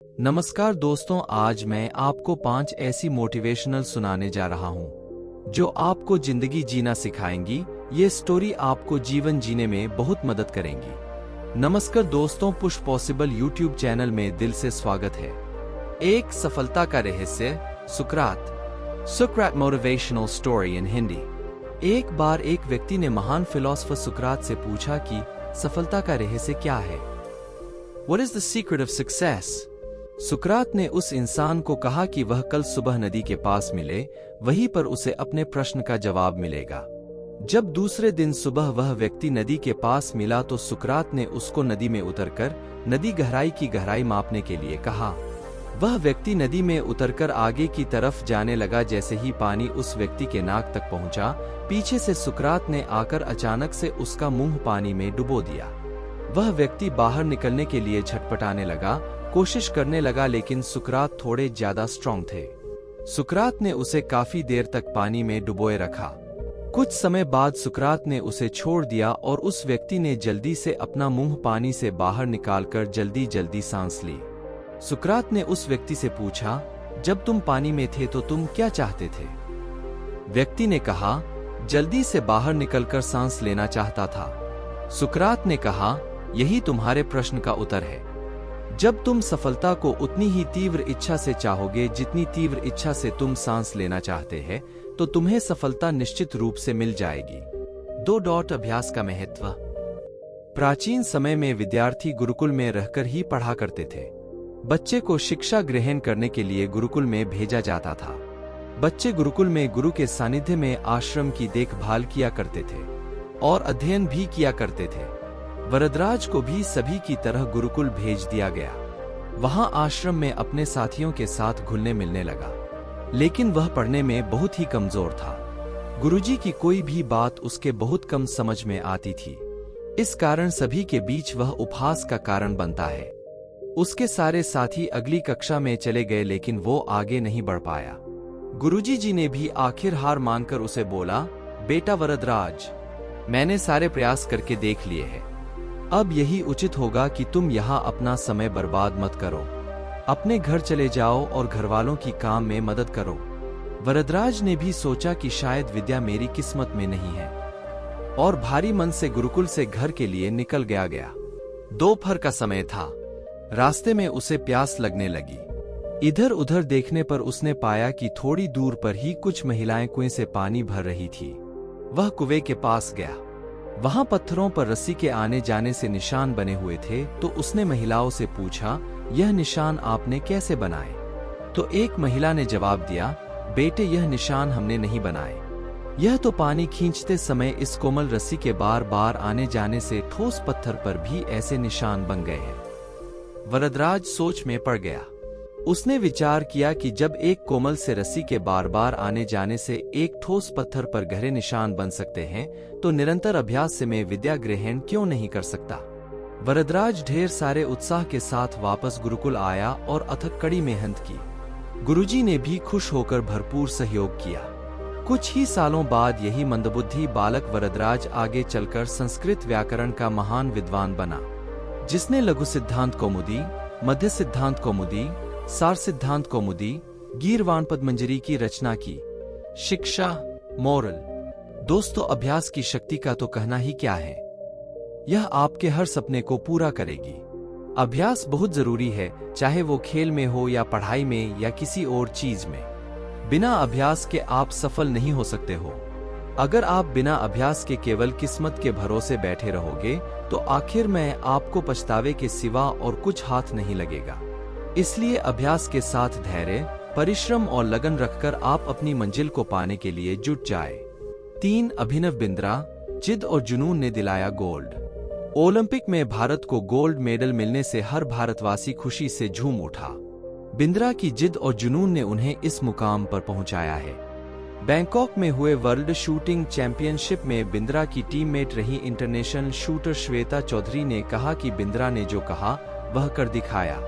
नमस्कार दोस्तों, आज मैं आपको 5 ऐसी मोटिवेशनल सुनाने जा रहा हूं जो आपको जिंदगी जीना सिखाएंगी। ये स्टोरी आपको जीवन जीने में बहुत मदद करेंगी। नमस्कार दोस्तों, पुश पॉसिबल यूट्यूब चैनल में दिल से स्वागत है। एक सफलता का रहस्य, सुकरात मोटिवेशनल स्टोरी इन हिंदी। एक बार एक व्यक्ति ने महान फिलोसोफर सुकरात से पूछा कि सफलता का रहस्य क्या है? What is the secret of success? सुकरात ने उस इंसान को कहा कि वह कल सुबह नदी के पास मिले, वहीं पर उसे अपने प्रश्न का जवाब मिलेगा। जब दूसरे दिन सुबह वह व्यक्ति नदी के पास मिला तो सुकरात ने उसको नदी में उतरकर नदी गहराई की गहराई मापने के लिए कहा। वह व्यक्ति नदी में उतरकर आगे की तरफ जाने लगा। जैसे ही पानी उस व्यक्ति के नाक तक पहुंचा, पीछे से सुकरात ने आकर अचानक से उसका मुंह पानी में डुबो दिया। वह व्यक्ति बाहर निकलने के लिए छटपटाने लगा, कोशिश करने लगा, लेकिन सुकरात थोड़े ज्यादा स्ट्रांग थे। सुकरात ने उसे काफी देर तक पानी में डुबोए रखा। कुछ समय बाद सुकरात ने उसे छोड़ दिया और उस व्यक्ति ने जल्दी से अपना मुंह पानी से बाहर निकालकर जल्दी जल्दी सांस ली। सुकरात ने उस व्यक्ति से पूछा, जब तुम पानी में थे तो तुम क्या चाहते थे? व्यक्ति ने कहा, जल्दी से बाहर निकलकर सांस लेना चाहता था। सुकरात ने कहा, यही तुम्हारे प्रश्न का उत्तर है। जब तुम सफलता को उतनी ही तीव्र इच्छा से चाहोगे जितनी तीव्र इच्छा से तुम सांस लेना चाहते हैं, तो तुम्हें सफलता निश्चित रूप से मिल जाएगी। अभ्यास का महत्व। प्राचीन समय में विद्यार्थी गुरुकुल में रहकर ही पढ़ा करते थे। बच्चे को शिक्षा ग्रहण करने के लिए गुरुकुल में भेजा जाता था। बच्चे गुरुकुल में गुरु के सानिध्य में आश्रम की देखभाल किया करते थे और अध्ययन भी किया करते थे। वरदराज को भी सभी की तरह गुरुकुल भेज दिया गया। वहां आश्रम में अपने साथियों के साथ घुलने मिलने लगा, लेकिन वह पढ़ने में बहुत ही कमजोर था। गुरुजी की कोई भी बात उसके बहुत कम समझ में आती थी। इस कारण सभी के बीच वह उपहास का कारण बनता है। उसके सारे साथी अगली कक्षा में चले गए, लेकिन वो आगे नहीं बढ़ पाया। गुरुजी जी ने भी आखिर हार मानकर उसे बोला, बेटा वरदराज, मैंने सारे प्रयास करके देख लिए हैं। अब यही उचित होगा कि तुम यहाँ अपना समय बर्बाद मत करो। अपने घर चले जाओ और घरवालों की काम में मदद करो। वरदराज ने भी सोचा कि शायद विद्या मेरी किस्मत में नहीं है, और भारी मन से गुरुकुल से घर के लिए निकल गया। दोपहर का समय था। रास्ते में उसे प्यास लगने लगी। इधर उधर देखने पर उसने पाया कि थोड़ी दूर पर ही कुछ महिलाएं कुएं से पानी भर रही थी। वह कुएं के पास गया। वहां पत्थरों पर रस्सी के आने जाने से निशान बने हुए थे, तो उसने महिलाओं से पूछा, यह निशान आपने कैसे बनाए? तो एक महिला ने जवाब दिया, बेटे, यह निशान हमने नहीं बनाए। यह तो पानी खींचते समय इस कोमल रस्सी के बार बार आने जाने से ठोस पत्थर पर भी ऐसे निशान बन गए हैं। वरदराज सोच में पड़ गया। उसने विचार किया कि जब एक कोमल से रस्सी के बार बार आने जाने से एक ठोस पत्थर पर गहरे निशान बन सकते हैं, तो निरंतर अभ्यास से मैं विद्या ग्रहण क्यों नहीं कर सकता? वरदराज ढेर सारे उत्साह के साथ वापस गुरुकुल आया और अथक कड़ी मेहनत की। गुरुजी ने भी खुश होकर भरपूर सहयोग किया। कुछ ही सालों बाद यही मंदबुद्धि बालक वरदराज आगे चलकर संस्कृत व्याकरण का महान विद्वान बना, जिसने लघु सिद्धांत कौमुदी, मध्य सिद्धांत कौमुदी, सार सिद्धांत कौमुदी, गीर्वाणपद मंजरी की रचना की। शिक्षा, मोरल। दोस्तों, अभ्यास की शक्ति का तो कहना ही क्या है। यह आपके हर सपने को पूरा करेगी। अभ्यास बहुत जरूरी है, चाहे वो खेल में हो या पढ़ाई में या किसी और चीज में। बिना अभ्यास के आप सफल नहीं हो सकते हो। अगर आप बिना अभ्यास के केवल किस्मत के भरोसे बैठे रहोगे, तो आखिर में आपको पछतावे के सिवा और कुछ हाथ नहीं लगेगा। इसलिए अभ्यास के साथ धैर्य, परिश्रम और लगन रखकर आप अपनी मंजिल को पाने के लिए जुट जाए। 3 अभिनव बिंद्रा, जिद और जुनून ने दिलाया गोल्ड। ओलंपिक में भारत को गोल्ड मेडल मिलने से हर भारतवासी खुशी से झूम उठा। बिंद्रा की जिद और जुनून ने उन्हें इस मुकाम पर पहुंचाया है। बैंकॉक में हुए वर्ल्ड शूटिंग चैंपियनशिप में बिंद्रा की टीममेट रही इंटरनेशनल शूटर श्वेता चौधरी ने कहा कि बिंद्रा ने जो कहा वह कर दिखाया।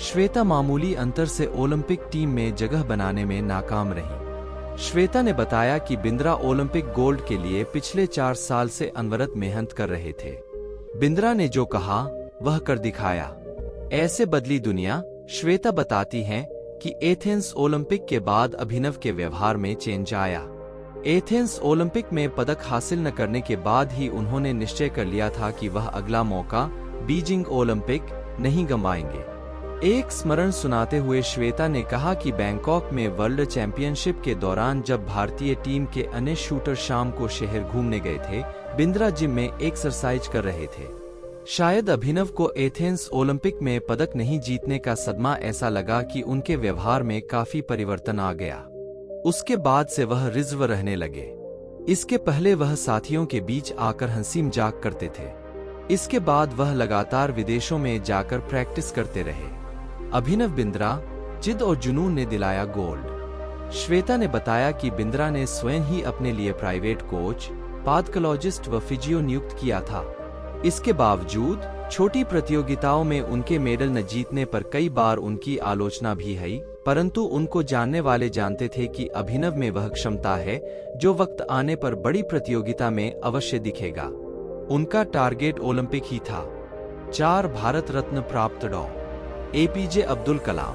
श्वेता मामूली अंतर से ओलंपिक टीम में जगह बनाने में नाकाम रही। श्वेता ने बताया कि बिंद्रा ओलंपिक गोल्ड के लिए पिछले 4 साल से अनवरत मेहनत कर रहे थे। बिंद्रा ने जो कहा वह कर दिखाया। ऐसे बदली दुनिया, श्वेता बताती हैं कि एथेंस ओलंपिक के बाद अभिनव के व्यवहार में चेंज आया। एथेंस ओलंपिक में पदक हासिल न करने के बाद ही उन्होंने निश्चय कर लिया था कि वह अगला मौका बीजिंग ओलंपिक नहीं गंवाएंगे। एक स्मरण सुनाते हुए श्वेता ने कहा कि बैंकॉक में वर्ल्ड चैंपियनशिप के दौरान जब भारतीय टीम के अन्य शूटर शाम को शहर घूमने गए थे, बिंद्रा जिम में एक्सरसाइज कर रहे थे। शायद अभिनव को एथेंस ओलंपिक में पदक नहीं जीतने का सदमा ऐसा लगा कि उनके व्यवहार में काफी परिवर्तन आ गया। उसके बाद से वह रिजर्व रहने लगे। इसके पहले वह साथियों के बीच आकर हंसी मजाक करते थे। इसके बाद वह लगातार विदेशों में जाकर प्रैक्टिस करते रहे। अभिनव बिंद्रा, जिद और जुनून ने दिलाया गोल्ड। श्वेता ने बताया कि बिंद्रा ने स्वयं ही अपने लिए प्राइवेट कोच, पैथोलॉजिस्ट व फिजियो नियुक्त किया था। इसके बावजूद छोटी प्रतियोगिताओं में उनके मेडल न जीतने पर कई बार उनकी आलोचना भी हुई, परंतु उनको जानने वाले जानते थे कि अभिनव में वह क्षमता है जो वक्त आने पर बड़ी प्रतियोगिता में अवश्य दिखेगा। उनका टारगेट ओलंपिक ही था। 4 भारत रत्न प्राप्त डॉ. एपीजे अब्दुल कलाम।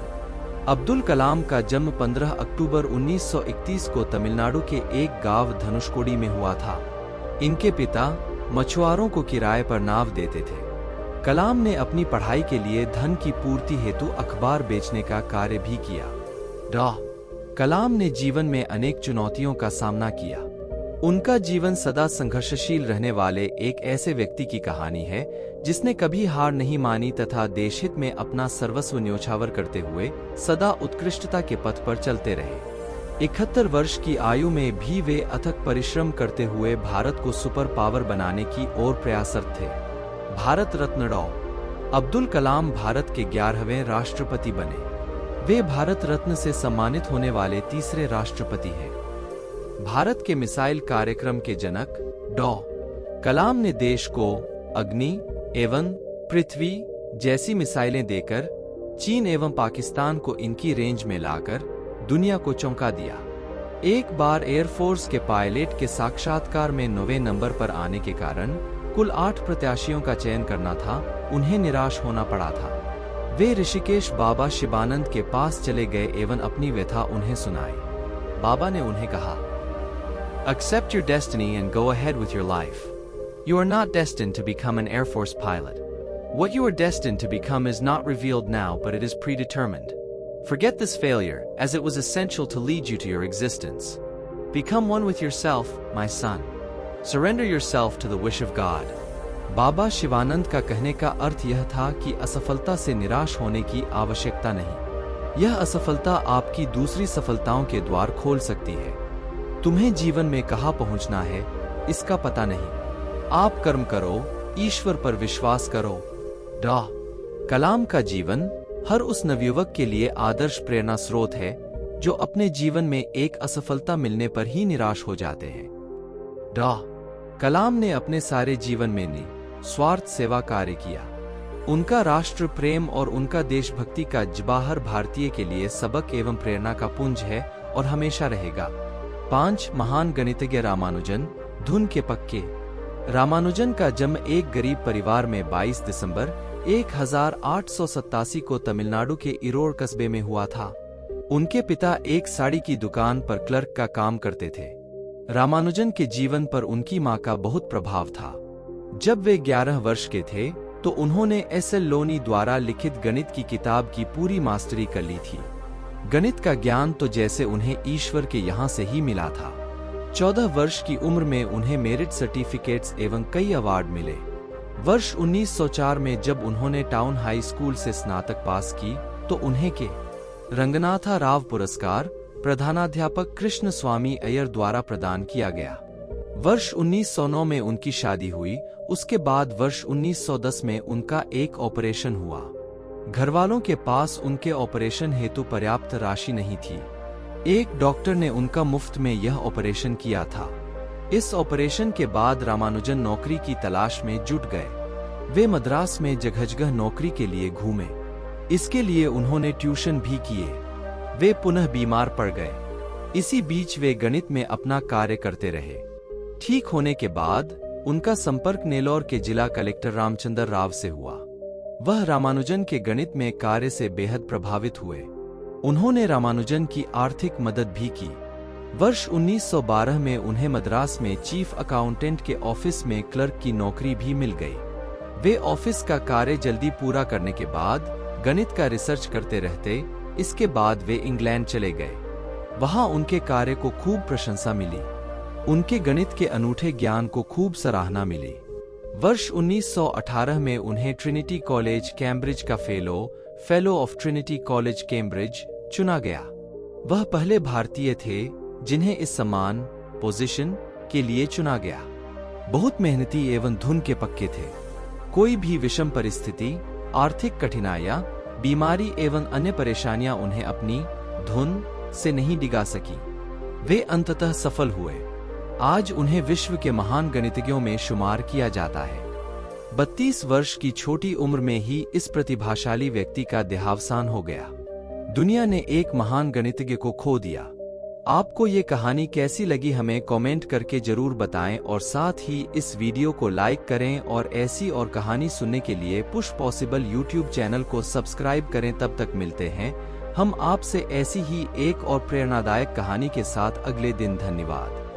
अब्दुल कलाम का जन्म 15 अक्टूबर 1931 को तमिलनाडु के एक गांव धनुषकोडी में हुआ था। इनके पिता मछुआरों को किराए पर नाव देते थे। कलाम ने अपनी पढ़ाई के लिए धन की पूर्ति हेतु अखबार बेचने का कार्य भी किया। डॉ. कलाम ने जीवन में अनेक चुनौतियों का सामना किया। उनका जीवन सदा संघर्षशील रहने वाले एक ऐसे व्यक्ति की कहानी है जिसने कभी हार नहीं मानी तथा देशहित में अपना सर्वस्व न्योछावर करते हुए सदा उत्कृष्टता के पथ पर चलते रहे। 71 वर्ष की आयु में भी वे अथक परिश्रम करते हुए भारत को सुपर पावर बनाने की ओर प्रयासरत थे। भारत रत्न डॉ. अब्दुल कलाम भारत के 11वें राष्ट्रपति बने। वे भारत रत्न से सम्मानित होने वाले तीसरे राष्ट्रपति हैं। भारत के मिसाइल कार्यक्रम के जनक डॉ. कलाम ने देश को अग्नि एवं पृथ्वी जैसी मिसाइलें देकर चीन एवं पाकिस्तान को इनकी रेंज में लाकर दुनिया को चौंका दिया। एक बार एयरफोर्स के पायलट के साक्षात्कार में 9वें नंबर पर आने के कारण कुल 8 प्रत्याशियों का चयन करना था, उन्हें निराश होना पड़ा था। वे ऋषिकेश बाबा शिवानंद के पास चले गए एवं अपनी व्यथा उन्हें सुनाई। बाबा ने उन्हें कहा, Accept your destiny and go ahead with your life. You are not destined to become an Air Force pilot. What you are destined to become is not revealed now, but it is predetermined. Forget this failure, as it was essential to lead you to your existence. Become one with yourself, my son. Surrender yourself to the wish of God. बाबा शिवानंद का कहने का अर्थ यह था कि असफलता से निराश होने की आवश्यकता नहीं। यह असफलता आपकी दूसरी सफलताओं के द्वार खोल सकती है। तुम्हें जीवन में कहाँ पहुंचना है, इसका पता नहीं। आप कर्म करो, ईश्वर पर विश्वास करो। डॉ. कलाम का जीवन हर उस नवयुवक के लिए आदर्श प्रेरणा स्रोत है जो अपने जीवन में एक असफलता मिलने पर ही निराश हो जाते हैं। डॉ. कलाम ने अपने सारे जीवन में निस्वार्थ सेवा कार्य किया। उनका राष्ट्र प्रेम और उनका देशभक्ति का जवाहर भारतीय के लिए सबक एवं प्रेरणा का पुंज है और हमेशा रहेगा। 5 महान गणितज्ञ रामानुजन, धुन के पक्के। रामानुजन का जन्म एक गरीब परिवार में 22 दिसंबर 1887 को तमिलनाडु के इरोड कस्बे में हुआ था। उनके पिता एक साड़ी की दुकान पर क्लर्क का काम करते थे। रामानुजन के जीवन पर उनकी मां का बहुत प्रभाव था। जब वे 11 वर्ष के थे तो उन्होंने एस.एल. लोनी द्वारा लिखित गणित की किताब की पूरी मास्टरी कर ली थी। गणित का ज्ञान तो जैसे उन्हें ईश्वर के यहाँ से ही मिला था। 14 वर्ष की उम्र में उन्हें मेरिट सर्टिफिकेट्स एवं कई अवार्ड मिले। वर्ष 1904 में जब उन्होंने टाउन हाई स्कूल से स्नातक पास की तो उन्हें के रंगनाथा राव पुरस्कार प्रधानाध्यापक कृष्ण स्वामी अय्यर द्वारा प्रदान किया गया। वर्ष 1909 में उनकी शादी हुई। उसके बाद वर्ष 1910 में उनका एक ऑपरेशन हुआ। घरवालों के पास उनके ऑपरेशन हेतु पर्याप्त राशि नहीं थी। एक डॉक्टर ने उनका मुफ्त में यह ऑपरेशन किया था। इस ऑपरेशन के बाद रामानुजन नौकरी की तलाश में जुट गए। वे मद्रास में जगह-जगह नौकरी के लिए घूमे। इसके लिए उन्होंने ट्यूशन भी किए। वे पुनः बीमार पड़ गए। इसी बीच वे गणित में अपना कार्य करते रहे। ठीक होने के बाद उनका संपर्क नेल्लोर के जिला कलेक्टर रामचंद्र राव से हुआ। वह रामानुजन के गणित में कार्य से बेहद प्रभावित हुए। उन्होंने रामानुजन की आर्थिक मदद भी की। वर्ष 1912 में उन्हें मद्रास में चीफ अकाउंटेंट के ऑफिस में क्लर्क की नौकरी भी मिल गई। वे ऑफिस का कार्य जल्दी पूरा करने के बाद गणित का रिसर्च करते रहते। इसके बाद वे इंग्लैंड चले गए। वहां उनके कार्य को खूब प्रशंसा मिली। उनके गणित के अनूठे ज्ञान को खूब सराहना मिली। वर्ष 1918 में उन्हें ट्रिनिटी कॉलेज कैम्ब्रिज का fellow of Trinity college Cambridge चुना गया। वह पहले भारतीय थे जिन्हें इस सम्मान पोजीशन के लिए चुना गया। बहुत मेहनती एवं धुन के पक्के थे। कोई भी विषम परिस्थिति, आर्थिक कठिनाइयां, बीमारी एवं अन्य परेशानियां उन्हें अपनी धुन से नहीं डिगा सकी। वे अंततः सफल हुए। आज उन्हें विश्व के महान गणितज्ञों में शुमार किया जाता है। 32 वर्ष की छोटी उम्र में ही इस प्रतिभाशाली व्यक्ति का देहावसान हो गया। दुनिया ने एक महान गणितज्ञ को खो दिया। आपको ये कहानी कैसी लगी हमें कमेंट करके जरूर बताएं और साथ ही इस वीडियो को लाइक करें और ऐसी और कहानी सुनने के लिए पुश पॉसिबल यूट्यूब चैनल को सब्सक्राइब करें। तब तक मिलते हैं हम आपसे ऐसी ही एक और प्रेरणादायक कहानी के साथ अगले दिन। धन्यवाद।